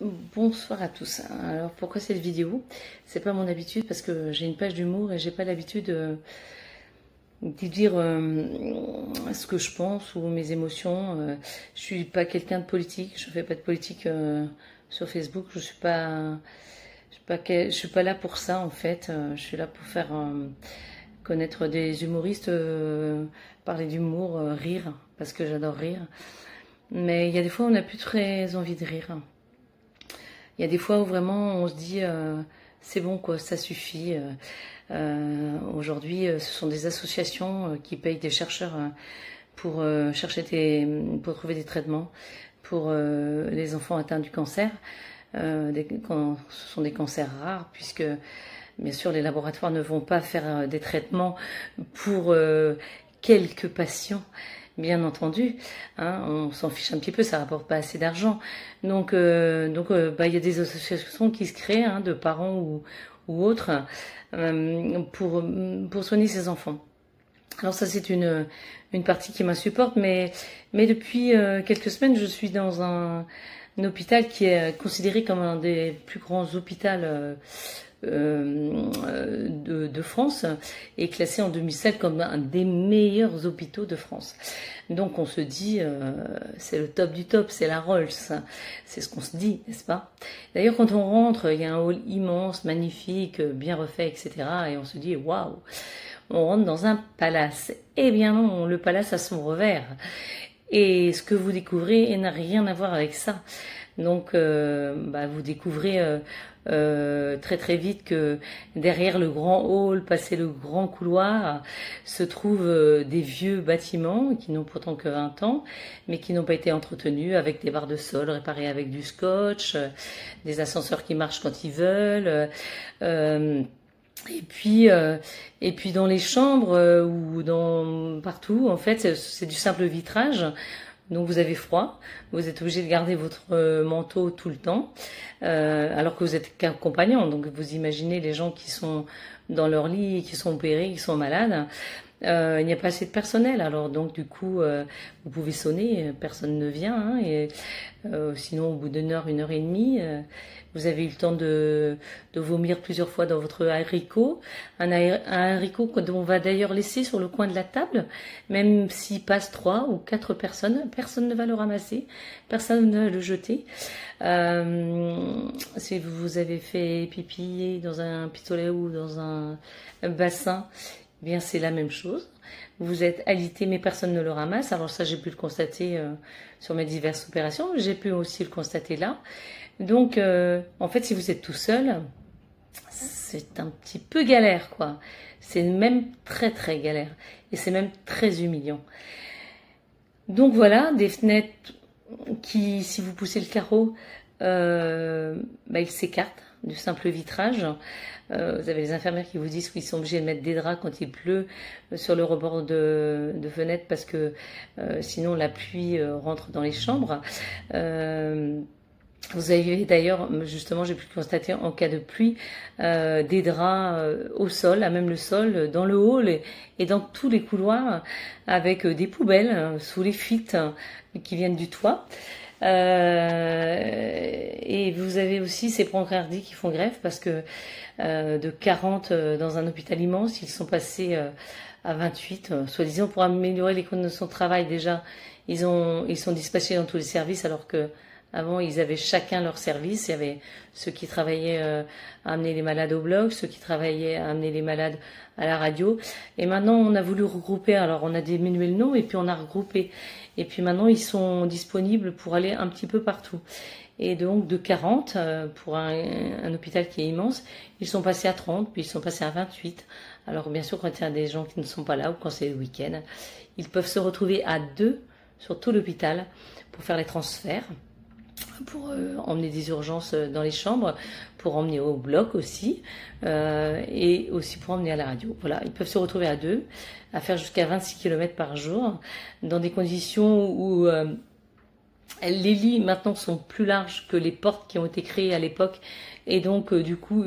Bonsoir à tous. Alors pourquoi cette vidéo? C'est pas mon habitude parce que j'ai une page d'humour et j'ai pas l'habitude de dire ce que je pense ou mes émotions. Je suis pas quelqu'un de politique, je fais pas de politique sur Facebook. Je suis pas là pour ça en fait. Je suis là pour faire connaître des humoristes, parler d'humour, rire parce que j'adore rire. Mais il y a des fois où on n'a plus très envie de rire. Il y a des fois où vraiment on se dit c'est bon quoi, ça suffit. Aujourd'hui, ce sont des associations qui payent des chercheurs pour pour trouver des traitements pour les enfants atteints du cancer. Ce sont des cancers rares puisque bien sûr les laboratoires ne vont pas faire des traitements pour quelques patients. Bien entendu, hein, on s'en fiche un petit peu, ça rapporte pas assez d'argent. Donc, il y a des associations qui se créent hein, de parents ou autres pour soigner ces enfants. Alors ça c'est une partie qui m'insupporte, mais depuis quelques semaines je suis dans un hôpital qui est considéré comme un des plus grands hôpitaux de France et classé en 2007 comme un des meilleurs hôpitaux de France. Donc on se dit, c'est le top du top, c'est la Rolls, c'est ce qu'on se dit, n'est-ce pas? D'ailleurs quand on rentre, il y a un hall immense, magnifique, bien refait, etc. Et on se dit, waouh, on rentre dans un palace. Eh bien non, le palace a son revers. Et ce que vous découvrez n'a rien à voir avec ça. Donc, vous découvrez très très vite que derrière le grand hall, passé le grand couloir, se trouvent des vieux bâtiments qui n'ont pourtant que 20 ans, mais qui n'ont pas été entretenus, avec des barres de sol réparées avec du scotch, des ascenseurs qui marchent quand ils veulent. Et puis dans les chambres ou partout, en fait, c'est du simple vitrage. Donc vous avez froid, vous êtes obligé de garder votre manteau tout le temps, alors que vous êtes qu'accompagnant. Donc vous imaginez les gens qui sont dans leur lit, qui sont opérés, qui sont malades. Il n'y a pas assez de personnel, alors donc du coup vous pouvez sonner, personne ne vient, hein, et sinon au bout d'une heure, 1 heure et demie, vous avez eu le temps de vomir plusieurs fois dans votre haricot, un haricot qu'on va d'ailleurs laisser sur le coin de la table, même s'il passe 3 ou 4 personnes, personne ne va le ramasser, personne ne va le jeter. Si vous avez fait pipi dans un pistolet ou dans un bassin, eh bien c'est la même chose. Vous êtes alité mais personne ne le ramasse. Alors ça j'ai pu le constater sur mes diverses opérations. J'ai pu aussi le constater là. Donc en fait si vous êtes tout seul, c'est un petit peu galère quoi. C'est même très très galère. Et c'est même très humiliant. Donc voilà, des fenêtres qui, si vous poussez le carreau, ils s'écartent du simple vitrage. Vous avez les infirmières qui vous disent qu'ils sont obligés de mettre des draps quand il pleut sur le rebord de fenêtre parce que sinon la pluie rentre dans les chambres. Vous avez d'ailleurs, justement, j'ai pu le constater en cas de pluie, des draps au sol, à même le sol, dans le hall et dans tous les couloirs, avec des poubelles sous les fuites qui viennent du toit. Et vous avez aussi ces brancardiers qui font grève parce que de 40 dans un hôpital immense, ils sont passés à 28, soi-disant pour améliorer les conditions de travail. Déjà, ils sont dispatchés dans tous les services alors que avant, ils avaient chacun leur service. Il y avait ceux qui travaillaient à amener les malades au bloc, ceux qui travaillaient à amener les malades à la radio. Et maintenant, on a voulu regrouper. Alors, on a diminué le nom et puis on a regroupé. Et puis maintenant, ils sont disponibles pour aller un petit peu partout. Et donc, de 40, pour un hôpital qui est immense, ils sont passés à 30, puis ils sont passés à 28. Alors, bien sûr, quand il y a des gens qui ne sont pas là ou quand c'est le week-end, ils peuvent se retrouver à 2 sur tout l'hôpital pour faire les transferts, pour emmener des urgences dans les chambres, pour emmener au bloc aussi, et aussi pour emmener à la radio. Voilà, ils peuvent se retrouver à 2, à faire jusqu'à 26 km par jour, dans des conditions où Les lits maintenant sont plus larges que les portes qui ont été créées à l'époque et donc du coup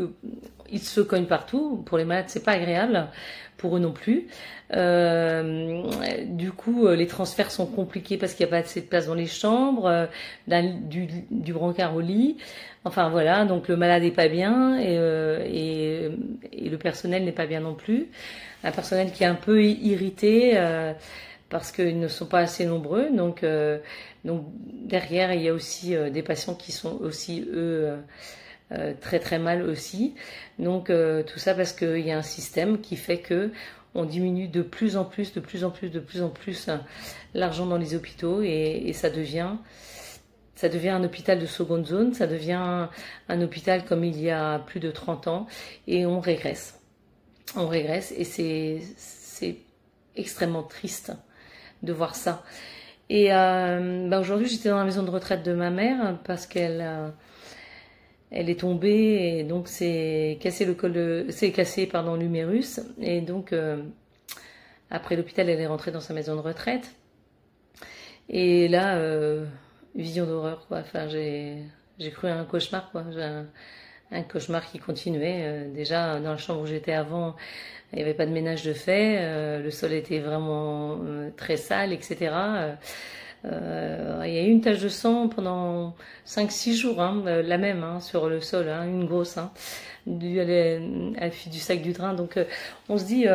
ils se cognent partout. Pour les malades c'est pas agréable, pour eux non plus. Du coup les transferts sont compliqués parce qu'il n'y a pas assez de place dans les chambres, du brancard au lit. Enfin voilà, donc le malade n'est pas bien et le personnel n'est pas bien non plus. Un personnel qui est un peu irrité parce qu'ils ne sont pas assez nombreux. Donc derrière, il y a aussi des patients qui sont aussi, eux, très très mal aussi. Donc tout ça parce qu'il y a un système qui fait que on diminue de plus en plus l'argent dans les hôpitaux et ça devient un hôpital de seconde zone, ça devient un hôpital comme il y a plus de 30 ans et on régresse. On régresse et c'est extrêmement triste de voir ça. Et aujourd'hui, j'étais dans la maison de retraite de ma mère parce qu'elle elle est tombée et donc c'est cassé l'humérus et donc après l'hôpital, elle est rentrée dans sa maison de retraite. Et là, vision d'horreur quoi. Enfin, j'ai cru à un cauchemar quoi. Un cauchemar qui continuait. Déjà dans la chambre où j'étais avant, il n'y avait pas de ménage de fait, le sol était vraiment très sale, etc. Il y a eu une tache de sang pendant 5-6 jours, hein, la même, hein, sur le sol, hein, une grosse, hein, due à la fuite du sac du train. Donc on se dit,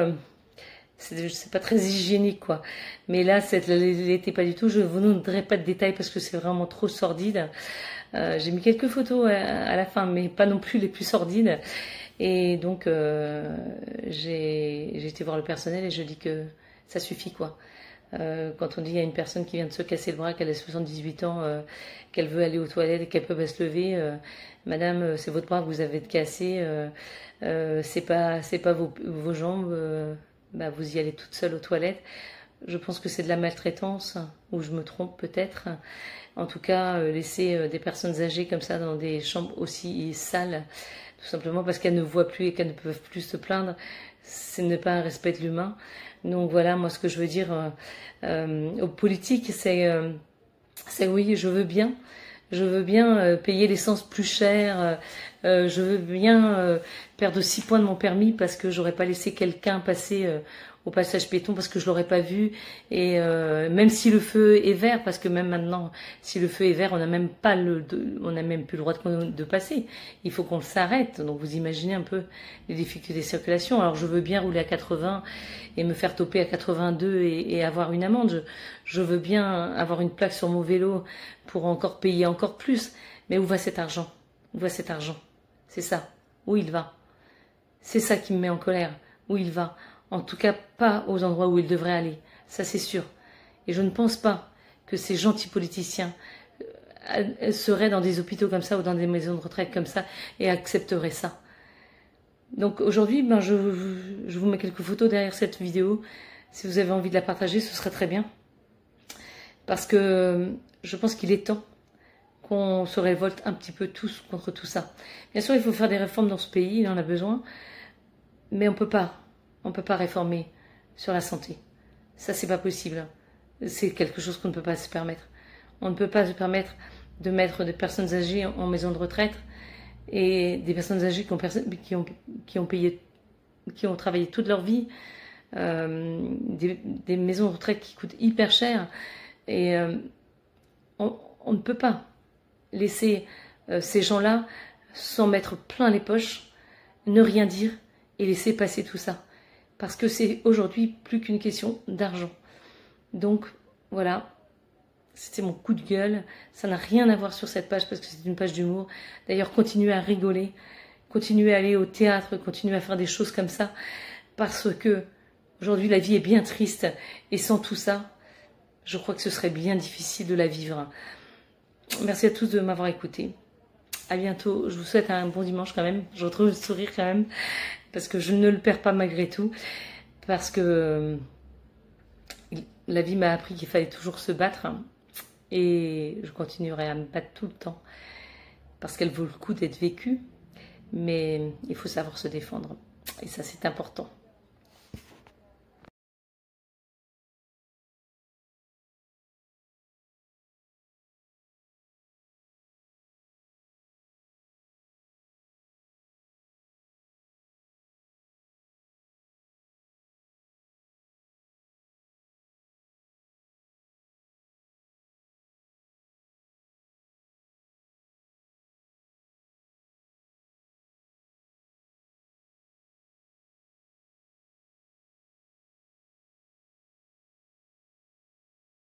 c'est pas très hygiénique, quoi. Mais là, l'était pas du tout. Je vous donnerai pas de détails parce que c'est vraiment trop sordide. J'ai mis quelques photos à la fin, mais pas non plus les plus sordides. Et donc, j'ai été voir le personnel et je dis que ça suffit, quoi. Quand on dit à une personne qui vient de se casser le bras, qu'elle a 78 ans, qu'elle veut aller aux toilettes et qu'elle peut pas se lever, madame, c'est votre bras que vous avez cassé, c'est pas vos jambes, bah vous y allez toute seule aux toilettes. Je pense que c'est de la maltraitance, ou je me trompe peut-être. En tout cas, laisser des personnes âgées comme ça dans des chambres aussi sales, tout simplement parce qu'elles ne voient plus et qu'elles ne peuvent plus se plaindre, ce n'est pas un respect de l'humain. Donc voilà, moi ce que je veux dire aux politiques, c'est oui, je veux bien payer l'essence plus cher, je veux bien perdre 6 points de mon permis parce que j'aurais pas laissé quelqu'un passer au passage piéton parce que je l'aurais pas vu et même si le feu est vert, parce que même maintenant si le feu est vert on n'a même plus le droit de passer, il faut qu'on s'arrête. Donc vous imaginez un peu les difficultés de circulation. Alors je veux bien rouler à 80 et me faire toper à 82 et avoir une amende, je veux bien avoir une plaque sur mon vélo pour encore payer encore plus, mais où va cet argent? Où va cet argent? C'est ça, où il va? C'est ça qui me met en colère, où il va? En tout cas, pas aux endroits où il devrait aller. Ça, c'est sûr. Et je ne pense pas que ces gentils politiciens seraient dans des hôpitaux comme ça ou dans des maisons de retraite comme ça et accepteraient ça. Donc aujourd'hui, je vous mets quelques photos derrière cette vidéo. Si vous avez envie de la partager, ce serait très bien. Parce que je pense qu'il est temps qu'on se révolte un petit peu tous contre tout ça. Bien sûr, il faut faire des réformes dans ce pays, il en a besoin. Mais on peut pas réformer sur la santé. Ça, c'est pas possible. C'est quelque chose qu'on ne peut pas se permettre. On ne peut pas se permettre de mettre des personnes âgées en maison de retraite et des personnes âgées qui ont travaillé toute leur vie, des maisons de retraite qui coûtent hyper cher. Et on ne peut pas laisser ces gens-là s'en mettre plein les poches, ne rien dire et laisser passer tout ça. Parce que c'est aujourd'hui plus qu'une question d'argent. Donc voilà, c'était mon coup de gueule. Ça n'a rien à voir sur cette page parce que c'est une page d'humour. D'ailleurs, continuez à rigoler, continuez à aller au théâtre, continuez à faire des choses comme ça. Parce que aujourd'hui, la vie est bien triste. Et sans tout ça, je crois que ce serait bien difficile de la vivre. Merci à tous de m'avoir écouté. À bientôt. Je vous souhaite un bon dimanche quand même. Je retrouve le sourire quand même. Parce que je ne le perds pas malgré tout. Parce que la vie m'a appris qu'il fallait toujours se battre. Et je continuerai à me battre tout le temps. Parce qu'elle vaut le coup d'être vécue. Mais il faut savoir se défendre. Et ça, c'est important.